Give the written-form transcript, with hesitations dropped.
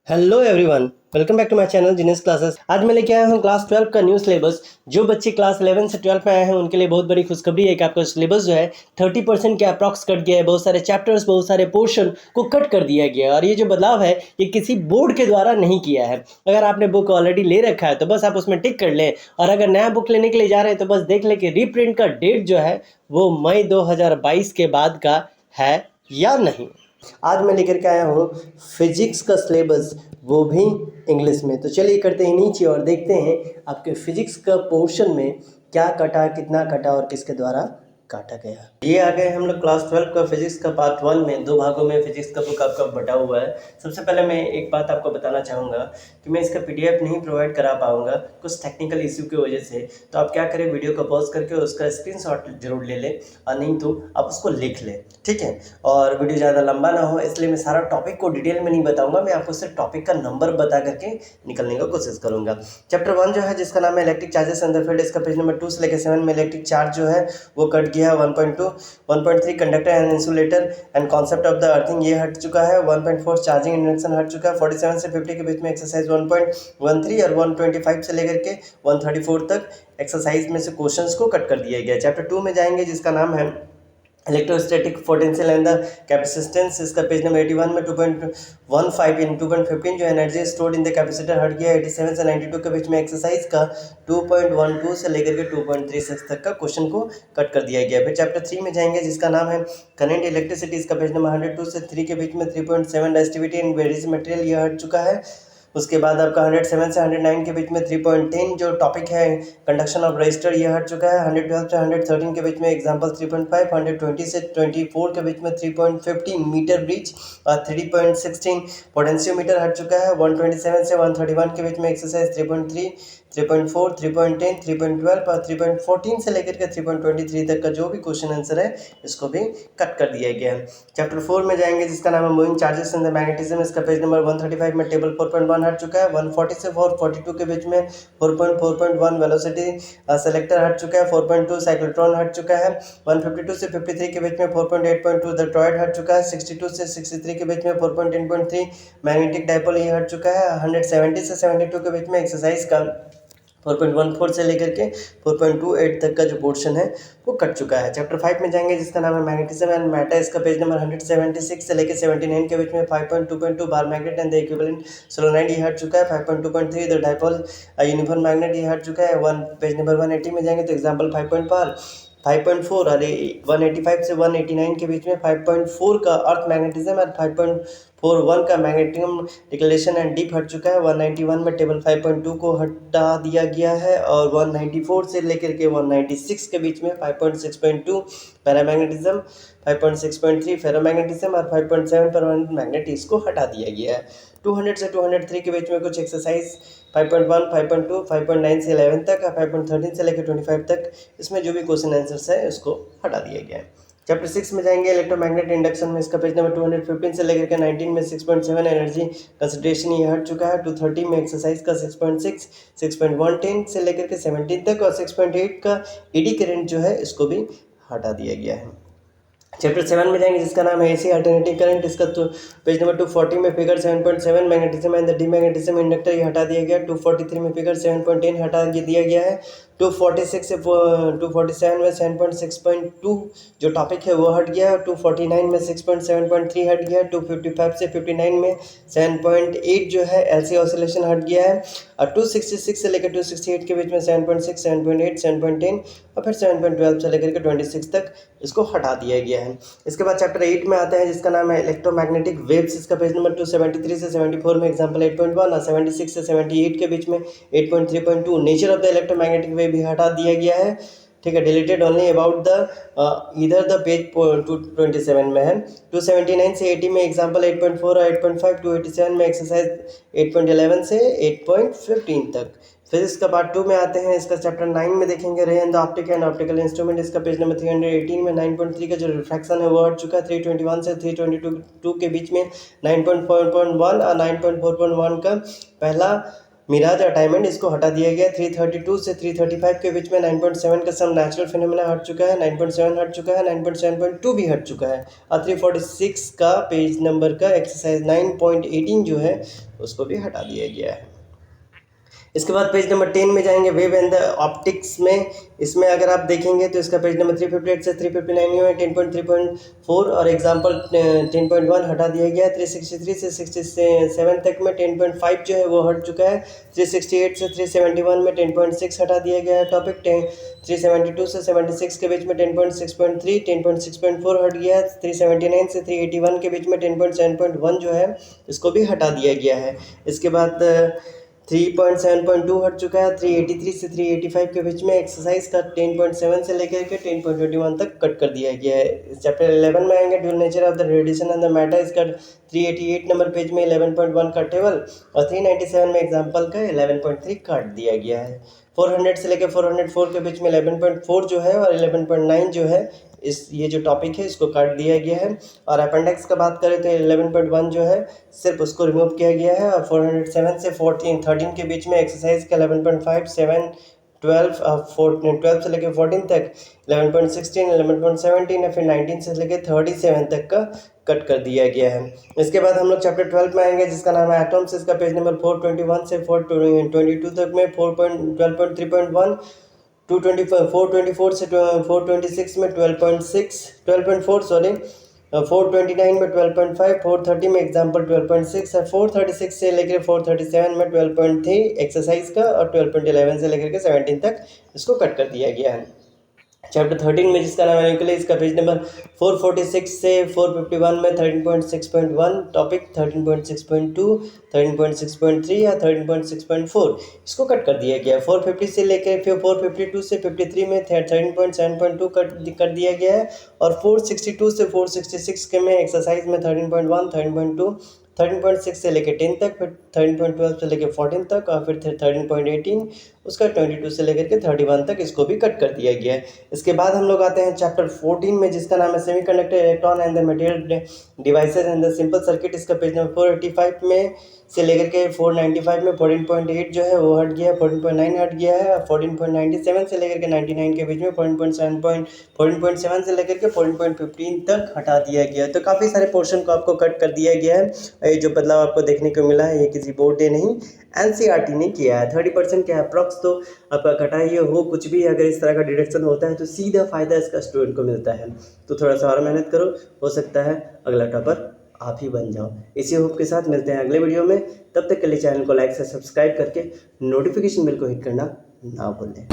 Hello everyone, welcome back to my channel genius classes. आज मैं लेके आया हूँ क्लास 12 का न्यू सिलेबस। जो बच्चे क्लास 11 से 12 में आए हैं उनके लिए बहुत बड़ी खुशखबरी है कि आपका सिलेबस जो है 30% के अप्रॉक्स कट गया है। बहुत सारे चैप्टर्स, बहुत सारे पोर्शन को कट कर दिया गया है और ये जो बदलाव है ये किसी बोर्ड के द्वारा नहीं किया है। अगर आपने बुक ऑलरेडी ले रखा है तो बस आप उसमें टिक कर लें, और अगर नया बुक लेने के लिए जा रहे हैं तो बस देख लें कि रीप्रिंट का डेट जो है वो मई 2022 के बाद का है या नहीं। आज मैं लेकर के आया हूँ फिजिक्स का सिलेबस, वो भी इंग्लिश में। तो चलिए करते हैं नीचे और देखते हैं आपके फिजिक्स का पोर्शन में क्या कटा, कितना कटा और किसके द्वारा काटा गया। ये आ गए हम लोग क्लास 12 का फिजिक्स का पार्ट 1 में। दो भागों में फिजिक्स का बुक आपका बटा हुआ है। सबसे पहले मैं एक बात आपको बताना चाहूँगा कि मैं इसका पीडीएफ नहीं प्रोवाइड करा पाऊँगा कुछ टेक्निकल इश्यू की वजह से। तो आप क्या करें, वीडियो को पॉज करके उसका स्क्रीनशॉट जरूर ले लें, और नहीं तो आप उसको लिख लें, ठीक है। और वीडियो ज़्यादा लंबा ना हो इसलिए मैं सारा टॉपिक को डिटेल में नहीं बताऊँगा, मैं आपको सिर्फ टॉपिक का नंबर बता करके निकलने का कोशिश करूँगा। चैप्टर 1 जो है जिसका नाम है electric charges in the field, इसका पेज नंबर 2 से लेकर 7 में इलेक्ट्रिक चार्ज जो है वो कट गया है। 1.2, 1.3 conductor and insulator and concept of the earthing ये हट चुका है। 1.4 चार्जिंग इंडक्शन हट चुका है। 47 से 50 के बीच में एक्सरसाइज 1.13 और 125 से लेकर के 134 तक एक्सरसाइज में से क्वेश्चंस को कट कर दिया गया। चैप्टर 2 में जाएंगे जिसका नाम है electrostatic potential and the capacitance, इसका पेज नंबर 81 में 2.15 इन 2.15 जो energy stored in the capacitor हट गया। 87 से 92 के बीच में एक्सरसाइज का 2.12 से लेकर के 2.36 तक का क्वेश्चन को कट कर दिया गया। फिर चैप्टर 3 में जाएंगे जिसका नाम है करंट इलेक्ट्रिसिटी, इसका पेज नंबर 102 से 3 के बीच में 3.7 रेजिस्टिविटी इन वेरियस मटेरियल यह हट चुका है। उसके बाद आपका 107 से 109 के बीच में 3.10 जो टॉपिक है कंडक्शन ऑफ रजिस्टर ये हट चुका है। 112 से 113 के बीच में एग्जांपल 3.5, 120 से 24 के बीच में 3.15 मीटर ब्रिज और 3.16 पोटेंशियोमीटर हट चुका है। 127 से 131 के बीच में एक्सरसाइज 3.3, 3.4, 3.10, 3.12 और 3.14 से लेकर के 3.23 तक का जो भी क्वेश्चन आंसर है इसको भी कट कर दिया गया है। चैप्टर 4 में जाएंगे जिसका नाम है moving charges in the magnetism, इसका पेज नंबर 135 में टेबल 4.1 हट चुका है। 140 से 442 के बीच में 4.4.1 वेलोसिटी सेलेक्टर हट चुका है। 4.2 साइक्लोट्रॉन हट चुका है। 152 से 53 के बीच में 4.8.2 द टॉयड हट चुका है। 62 से 63 के बीच में 4.10.3 मैग्नेटिक डायपोल ये हट चुका है। 170 से 72 के बीच में एक्सरसाइज का 4.14 से लेकर के 4.28 तक का जो पोर्शन है वो कट चुका है। चैप्टर 5 में जाएंगे जिसका नाम है मैग्नेटिज्म एंड मैटर, इसका पेज नंबर 176 से लेकर 79 के बीच में 5.2.2 bar magnet and the equivalent solenoid ये हट चुका है। 5.2.3 द डायपोल यूनिफॉर्म मैग्नेट ये हट चुका है। पेज नंबर 180 में जाएंगे तो एग्जाम्पल 5.4 अरे 185 से 189 के बीच में 5.4 का अर्थ मैग्नेटिज्म और 5.41 का मैग्नेटिज्म डिक्लेरेशन एंड डीप हट चुका है। 191 में टेबल 5.2 को हटा दिया गया है और 194 से लेकर के 196 के बीच में 5.6.2 पैरामैग्नेटिज्म, 5.6.3 फेरोमैग्नेटिज्म और 5.7 परमानेंट मैग्नेट इसको हटा दिया गया है। 200 से 203 के बीच में कुछ एक्सरसाइज 5.1, 5.2, 5.9 से 11 तक, 5.13 से लेकर 25 तक इसमें जो भी क्वेश्चन आंसर्स है उसको हटा दिया गया है। चैप्टर 6 में जाएंगे इलेक्ट्रोमैग्नेट इंडक्शन में, इसका पेज नंबर 215 से लेकर के 19 में 6.7 एनर्जी कंसंट्रेशन ये हट चुका है। 230 में एक्सरसाइज का 6.6, 6.110 से लेकर के 17 तक और 6.8 का ईडी करंट जो है इसको भी हटा दिया गया है। चैप्टर 7 में जाएंगे जिसका नाम है एसी अल्टरनेटिंग करंट, इसका तो पेज नंबर 240 में figure 7.7 magnetism and the demagnetism inductor ये हटा दिया गया। 243 में फिगर 7.10 हटा दिया गया है। 246 से 247 में 7.6.2 जो टॉपिक है वो हट गया है। 249 में 6.7.3 हट गया है। 255 से 59 में 7.8 जो है एलसी ऑसिलेशन हट गया है। और 266 से लेकर 268 के बीच में 7.6, 7.8, 7.10 और फिर 7.12 से लेकर के 26 तक इसको हटा दिया गया है। इसके बाद चैप्टर 8 में आता है जिसका नाम है इलेक्ट्रोमैग्नेटिक वेव्स, इसका पेज नंबर 273 से 74 में एग्जांपल 8.1 और 76 से 78 के बीच में 8.3.2 nature of the electromagnetic wave भी हटा दिया गया है, ठीक है। डिलीटेड ओनली अबाउट द इधर द पेज 227 में है। 279 से 80 में एग्जांपल 8.4 और 8.5, 287 में एक्सरसाइज 8.11 से 8.15 तक। फिजिक्स का पार्ट 2 में आते हैं, इसका चैप्टर 9 में देखेंगे रे and the optic and optical instrument, इसका पेज नंबर 318 में 9.3 का जो रिफ्रैक्शन है वो हट चुका है। 321 से 322 के बीच में 9.4.1 और 9.4.1 का पहला मिराज और डायमंड इसको हटा दिया गया। 332 से 335 के बीच में 9.7 का सम नेचुरल फिनोमेना हट चुका है, 9.7 हट चुका है, 9.7.2 भी हट चुका है और 346 का पेज नंबर का एक्सरसाइज 9.18 जो है उसको भी हटा दिया गया है। इसके बाद पेज नंबर 10 में जाएंगे, वेव एंड द ऑप्टिक्स में। इसमें अगर आप देखेंगे तो इसका पेज नंबर 358 से 359 में 10.3.4 और एग्जांपल 10.1 हटा दिया गया। 363 से 67 तक में 10.5 जो है वो हट चुका है। 368 से 371 में 10.6 हटा दिया गया है टॉपिक। 372 से 76 के बीच में 10.6.3 10.6.4 हट गया है। 379 से 381 के बीच में 10.7.1 जो है इसको भी हटा दिया गया है। इसके बाद 3.7.2 हट चुका है। 383 से 385 के बीच में एक्सरसाइज का 10.7 से लेकर के 10.21 तक कट कर दिया गया है। चैप्टर 11 में आएंगे, dual nature of the radiation and the matter. इसका 388 नंबर पेज में 11.1 का टेबल और 397 में एग्जाम्पल का 11.3 काट दिया गया है। 400 से लेकर 404 के बीच में 11.4 जो है और 11.9 जो है ये जो टॉपिक है इसको काट दिया गया है। और अपेंडिक्स का बात करें तो 11.1 जो है सिर्फ उसको रिमूव किया गया है। और 407 से 13 के बीच में एक्सरसाइज का 11.5 7 12 से लेकर 14 तक 11.16 11.17 या फिर 19 से लेकर 37 तक का कट कर दिया गया है। इसके बाद हम लोग चैप्टर 12 में आएंगे जिसका नाम है एटम्स। इसका पेज नंबर 421 से 422 तक में 4.12.3.1 424 से 426 में 12.4 सॉरी 429 में 12.5 430 में एग्जाम्पल 12.6 और 436 से लेकर 437 में 12.3 एक्सरसाइज का और 12.11 से लेकर के 17 तक इसको कट कर दिया गया है। चैप्टर 13 में जिसका नाम है न्यूक्लियस, इसका पेज नंबर 446 से 451 में 13.6.1 टॉपिक 13.6.2 13.6.3 या 13.6.4 इसको कट कर दिया गया। 450 से लेकर फिर 452 से 53 में 13.7.2 कर दिया गया है और 462 से 466 के में एक्सरसाइज में 13.1 13.2 13.6 से लेकर 10 तक, फिर 13.12 से लेकर 14 तक और फिर 13.18 उसका 22 से लेकर के 31 तक इसको भी कट कर दिया गया है। इसके बाद हम लोग आते हैं चैप्टर 14 में जिसका नाम है semiconductor electron and the material devices and the simple circuit. इसका पेज नंबर 485 में से लेकर के 495 में 14.8 जो है वो हट गया है, 14.9 हट गया है। 14.97 से लेकर के 99 के बीच में 14.7 से लेकर के 14.15 तक हटा दिया गया है। तो काफ़ी सारे पोर्शन को आपको कट कर दिया गया है। ये जो बदलाव आपको देखने को मिला है ये किसी बोर्ड ने नहीं NCERT ने किया है। 30% का अप्रॉक्स तो आपका कटाई हो कुछ भी अगर इस तरह का डिडक्शन होता है तो सीधा फ़ायदा इसका स्टूडेंट को मिलता है। तो थोड़ा सा और मेहनत करो, हो सकता है अगला टॉपर आप ही बन जाओ। इसी होप के साथ मिलते हैं अगले वीडियो में। तब तक के लिए चैनल को लाइक से सब्सक्राइब करके नोटिफिकेशन बेल को हिट करना ना भूलें।